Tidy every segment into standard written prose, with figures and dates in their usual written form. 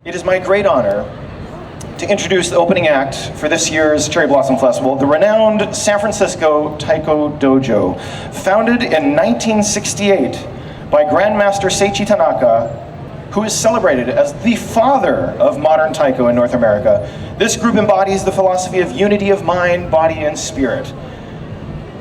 It is my great honor to introduce the opening act for this year's Cherry Blossom Festival, the renowned San Francisco Taiko Dojo. Founded in 1968 by Grandmaster Seiichi Tanaka, who is celebrated as the father of modern Taiko in North America. This group embodies the philosophy of unity of mind, body, and spirit.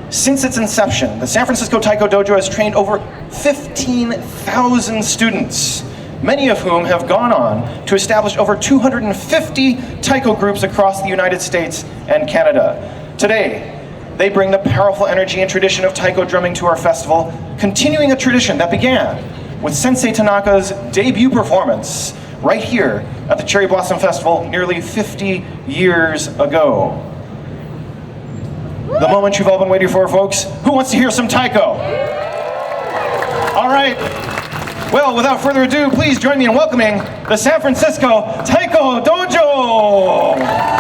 Since its inception, the San Francisco Taiko Dojo has trained over 15,000 students, many of whom have gone on to establish over 250 Taiko groups across the United States and Canada. Today, they bring the powerful energy and tradition of Taiko drumming to our festival, continuing a tradition that began with Sensei Tanaka's debut performance right here at the Cherry Blossom Festival nearly 50 years ago. The moment you've all been waiting for, folks. Who wants to hear some Taiko? All right. Well, without further ado, please join me in welcoming the San Francisco Taiko Dojo!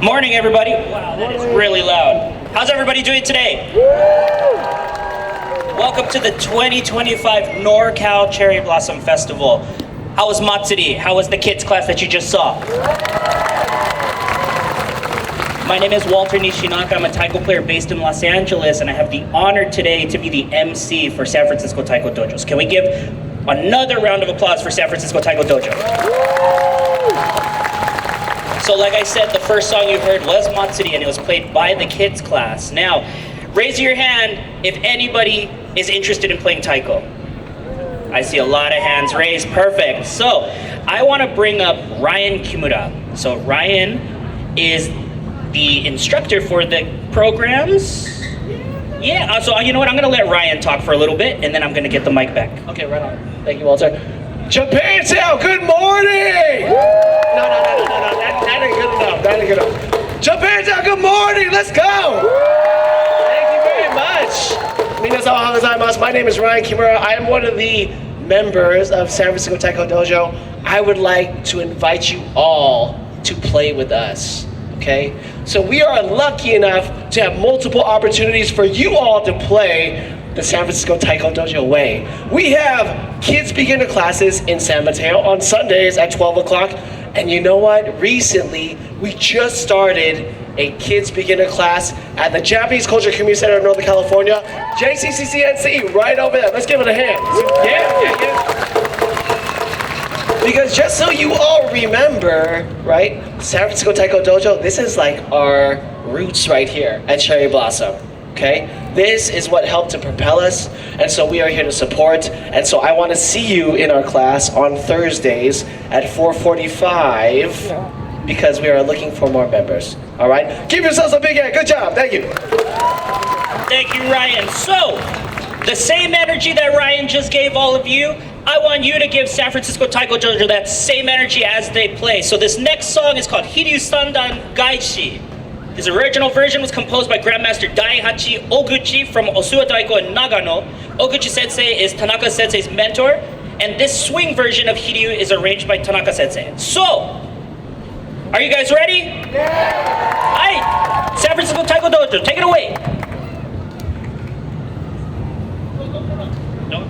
Morning, everybody. Wow, that is really loud. How's everybody doing today? Welcome to the 2025 NorCal Cherry Blossom Festival. How was Matsuri? How was the kids class that you just saw? My name is Walter Nishinaka. I'm a taiko player based in Los Angeles, and I have the honor today to be the MC for San Francisco Taiko Dojo. Can we give another round of applause for San Francisco Taiko Dojo? So like I said, the first song you heard was Matsuri, and it was played by the kids class. Now, raise your hand if anybody is interested in playing taiko. I see a lot of hands raised, perfect. So, I want to bring up Ryan Kimura. So Ryan is the instructor for the programs. Yeah, so you know what, I'm going to let Ryan talk for a little bit, and then I'm going to get the mic back. Okay, right on. Thank you, Walter. Japantown, good morning! No, that ain't good enough, that ain't good enough. Japantown, good morning, let's go! Thank you very much. Minasan ohayou gozaimasu. My name is Ryan Kimura. I am one of the members of San Francisco Taiko Dojo. I would like to invite you all to play with us, okay? So we are lucky enough to have multiple opportunities for you all to play the San Francisco Taiko Dojo way. We have kids beginner classes in San Mateo on Sundays at 12 o'clock. And you know what? Recently, we just started a kids beginner class at the Japanese Culture Community Center in Northern California. JCCCNC, right over there. Let's give it a hand. Yeah. Because just so you all remember, right? San Francisco Taiko Dojo, this is like our roots right here at Cherry Blossom. Okay, this is what helped to propel us, and so we are here to support. And so I want to see you in our class on Thursdays at 4:45 because we are looking for more members. All right, give yourselves a big hand. Good job. Thank you. Thank you, Ryan. So, the same energy that Ryan just gave all of you, I want you to give San Francisco Taiko Dojo that same energy as they play. So this next song is called Hiryu Sandan Gaishi. His original version was composed by Grandmaster Daihachi Oguchi from Osuwa Taiko in Nagano. Oguchi Sensei is Tanaka Sensei's mentor, and this swing version of Hiryu is arranged by Tanaka Sensei. So, are you guys ready? Yeah! Alright, San Francisco Taiko Dojo, take it away. No?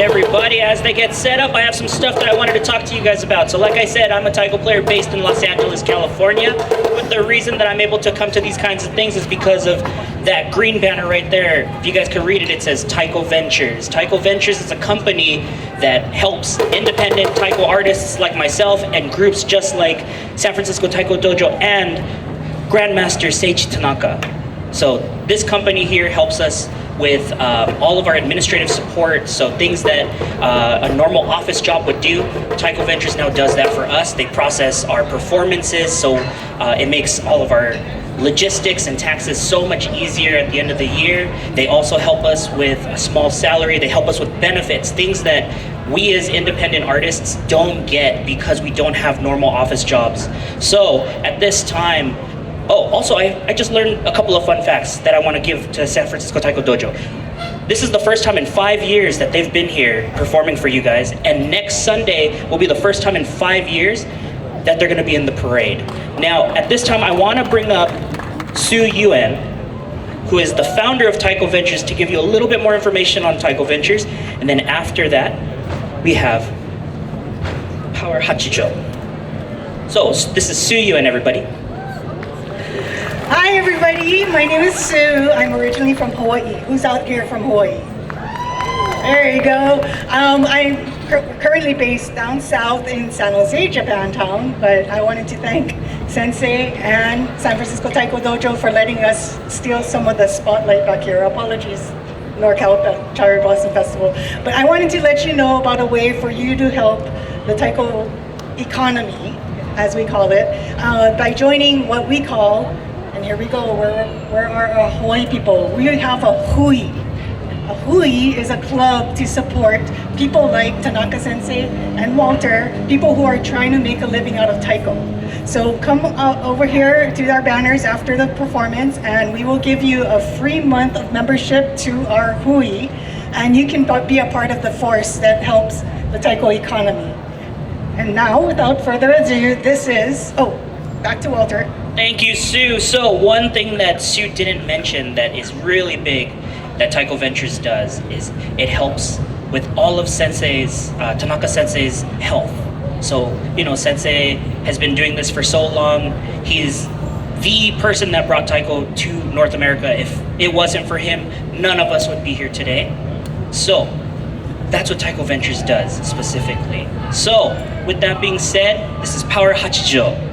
everybody. As they get set up, I have some stuff that I wanted to talk to you guys about. So like I said, I'm a taiko player based in Los Angeles, California. But the reason that I'm able to come to these kinds of things is because of that green banner right there. If you guys could read it, it says Taiko Ventures. Taiko Ventures is a company that helps independent taiko artists like myself and groups just like San Francisco Taiko Dojo and Grandmaster Seiichi Tanaka. So this company here helps us with all of our administrative support, so things that a normal office job would do, Taiko Ventures now does that for us. They process our performances, so it makes all of our logistics and taxes so much easier at the end of the year. They also help us with a small salary. They help us with benefits, things that we as independent artists don't get because we don't have normal office jobs. So at this time, also, I just learned a couple of fun facts that I want to give to San Francisco Taiko Dojo. This is the first time in 5 years that they've been here performing for you guys, and next Sunday will be the first time in 5 years that they're going to be in the parade. Now, at this time, I want to bring up Su Yuen, who is the founder of Taiko Ventures, to give you a little bit more information on Taiko Ventures, and then after that, we have Power Hachijo. So, this is Su Yuen, everybody. Hi everybody, my name is Sue. I'm originally from Hawaii. Who's out here from Hawaii? There you go. I'm currently based down south in San Jose, Japantown, but I wanted to thank Sensei and San Francisco Taiko Dojo for letting us steal some of the spotlight back here. Apologies, NorCal Cherry Blossom Festival. But I wanted to let you know about a way for you to help the taiko economy, as we call it, by joining what we call, and here we go, where are our Hawaii people? We have a hui. A hui is a club to support people like Tanaka Sensei and Walter, people who are trying to make a living out of taiko. So come over here to our banners after the performance and we will give you a free month of membership to our hui, and you can be a part of the force that helps the taiko economy. And now, without further ado, this is, back to Walter. Thank you, Sue. So one thing that Sue didn't mention that is really big that Taiko Ventures does is it helps with all of Sensei's, Tanaka Sensei's health. So, Sensei has been doing this for so long. He's the person that brought taiko to North America. If it wasn't for him, none of us would be here today. So, that's what Taiko Ventures does specifically. So, with that being said, this is Power Hachijo.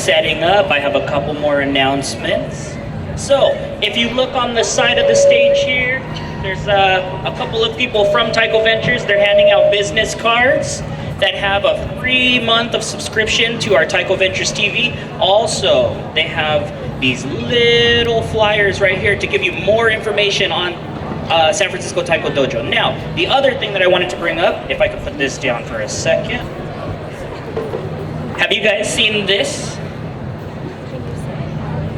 setting up, I have a couple more announcements. So, if you look on the side of the stage here, there's a couple of people from Taiko Ventures. They're handing out business cards that have a free month of subscription to our Taiko Ventures TV. Also, they have these little flyers right here to give you more information on San Francisco Taiko Dojo. Now, the other thing that I wanted to bring up, if I could put this down for a second. Have you guys seen this?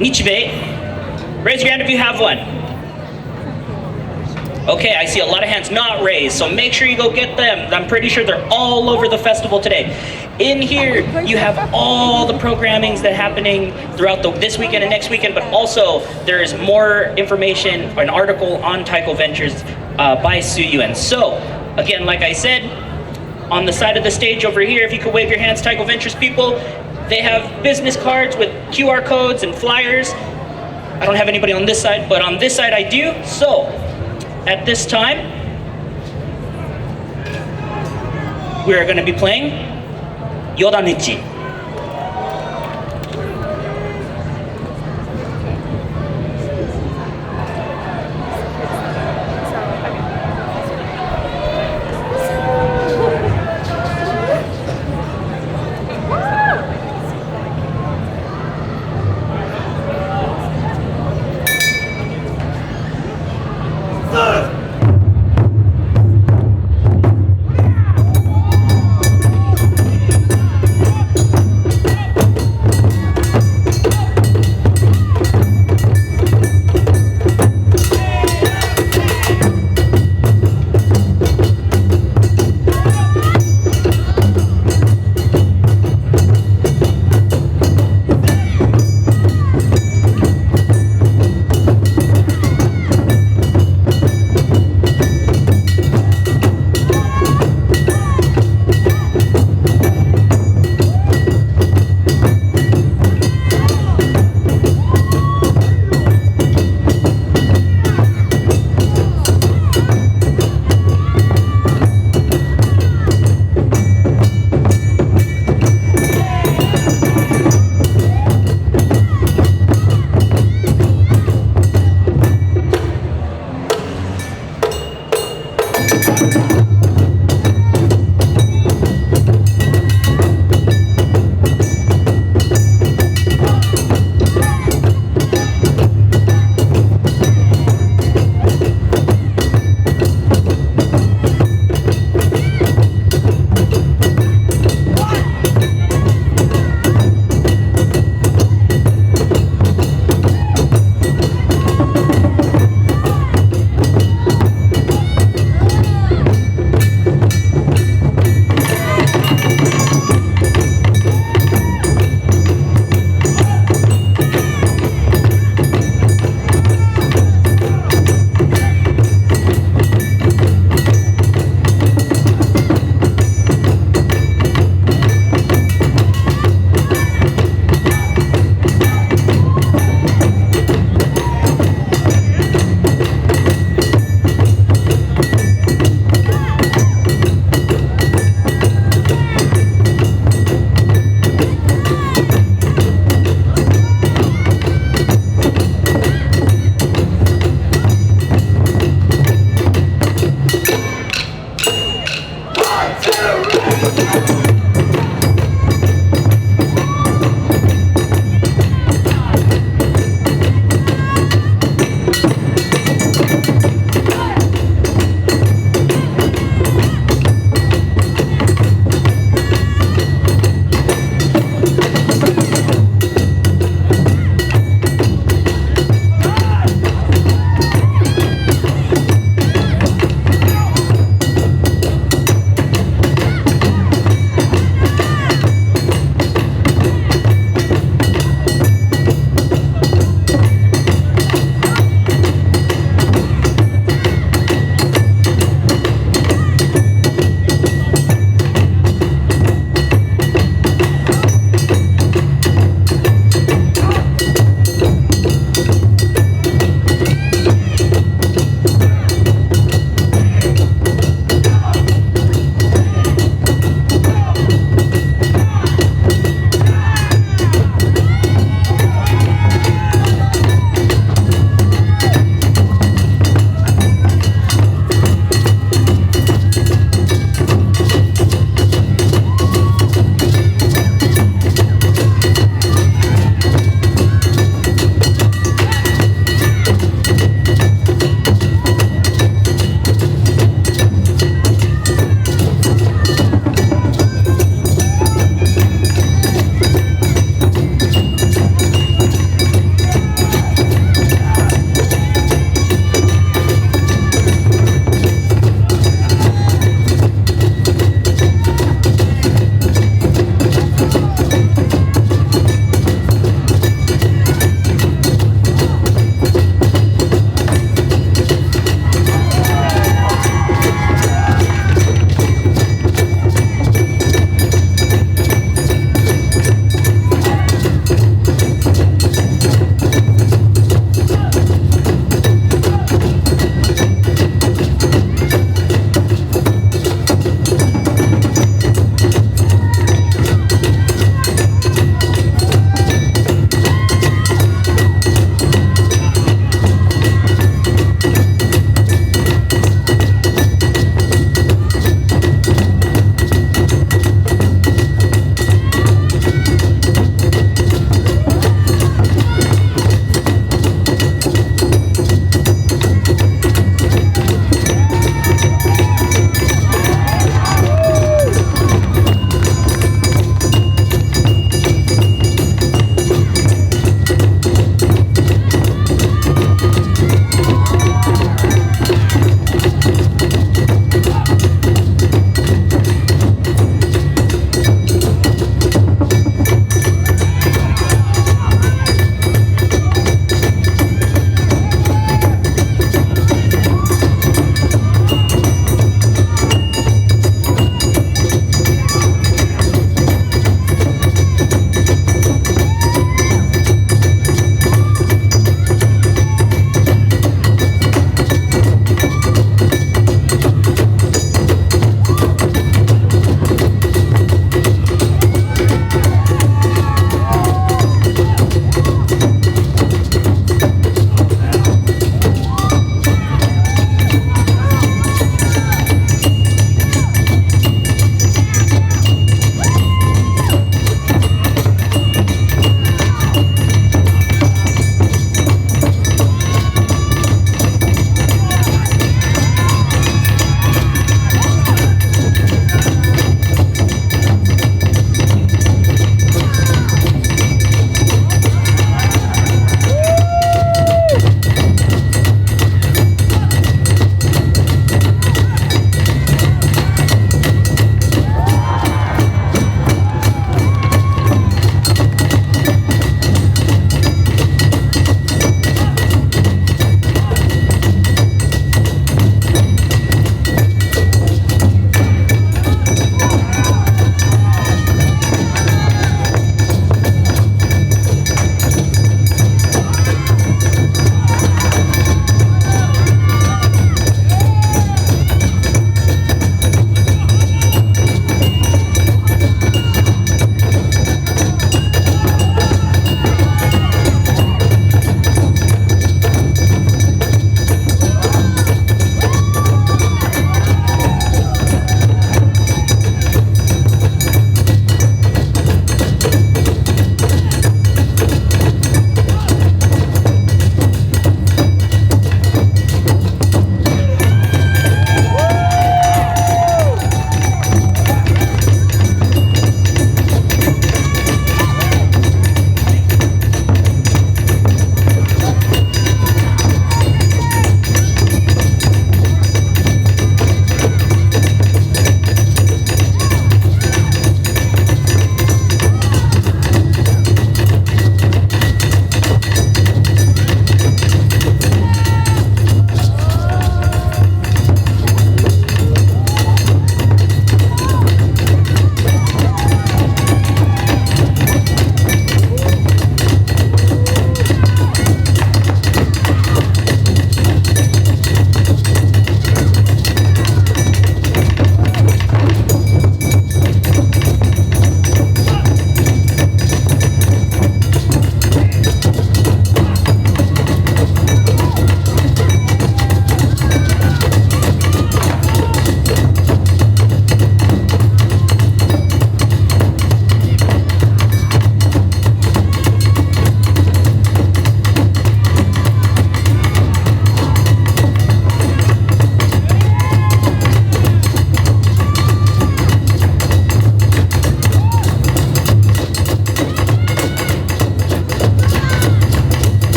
Nichibe. Raise your hand if you have one. Okay, I see a lot of hands not raised, so make sure you go get them. I'm pretty sure they're all over the festival today. In here, you have all the programmings that are happening throughout this weekend and next weekend, but also there's more information, an article on Taiko Ventures by Suyuan. So, again, like I said, on the side of the stage over here, if you could wave your hands, Taiko Ventures people, they have business cards with QR codes and flyers. I don't have anybody on this side, but on this side I do. So, at this time, we are going to be playing Yodanichi.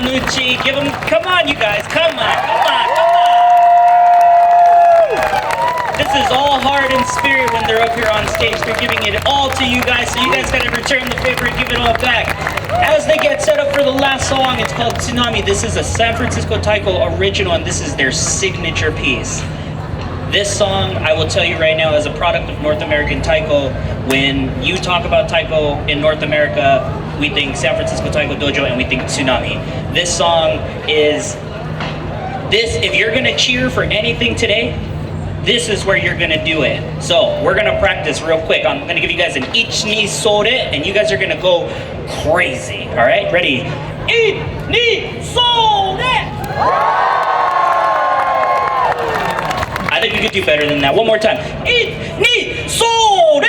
Nucci. Give them, come on, you guys. Come on, come on, come on. This is all heart and spirit when they're up here on stage. They're giving it all to you guys, so you guys gotta return the favor and give it all back. As they get set up for the last song, it's called Tsunami. This is a San Francisco Taiko original, and this is their signature piece. This song, I will tell you right now, is a product of North American Taiko. When you talk about Taiko in North America, we think San Francisco Taiko Dojo and we think Tsunami. This song is, if you're gonna cheer for anything today, this is where you're gonna do it. So we're gonna practice real quick. I'm gonna give you guys an ich ni sore, and you guys are gonna go crazy. All right, ready? Ich ni sore. I think you could do better than that. One more time. Ich ni sore.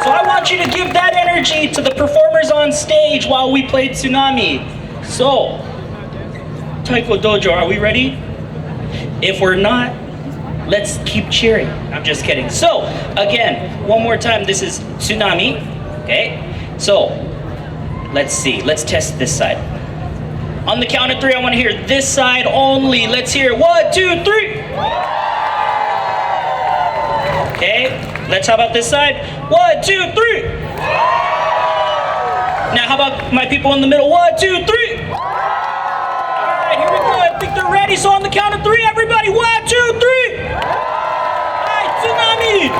So I want you to give that energy to the performers on stage while we play Tsunami. So, Taiko Dojo, are we ready? If we're not, let's keep cheering. I'm just kidding. So, again, one more time, this is Tsunami, okay? So, let's see, let's test this side. On the count of 3, I wanna hear this side only. Let's hear 1, 2, 3. Okay, how about this side? 1, 2, 3. Now, how about my people in the middle? 1, 2, 3. Here we go. I think they're ready. So on the count of 3, everybody. 1, 2, 3. All right, Tsunami.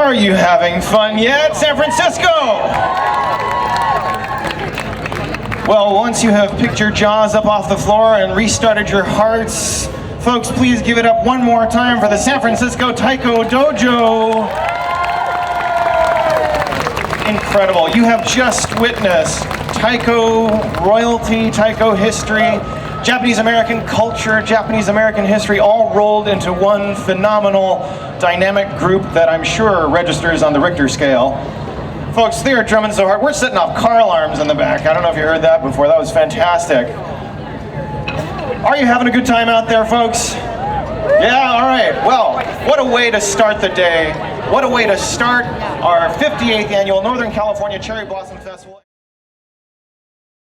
Are you having fun yet, San Francisco? Well, once you have picked your jaws up off the floor and restarted your hearts, folks, please give it up one more time for the San Francisco Taiko Dojo. Incredible. You have just witnessed Taiko royalty, Taiko history, Japanese American culture, Japanese American history, all rolled into one phenomenal, dynamic group that I'm sure registers on the Richter scale. Folks, they are drumming so hard. We're setting off car alarms in the back. I don't know if you heard that before. That was fantastic. Are you having a good time out there, folks? Yeah, all right. Well, what a way to start the day. What a way to start our 58th annual Northern California Cherry Blossom Festival.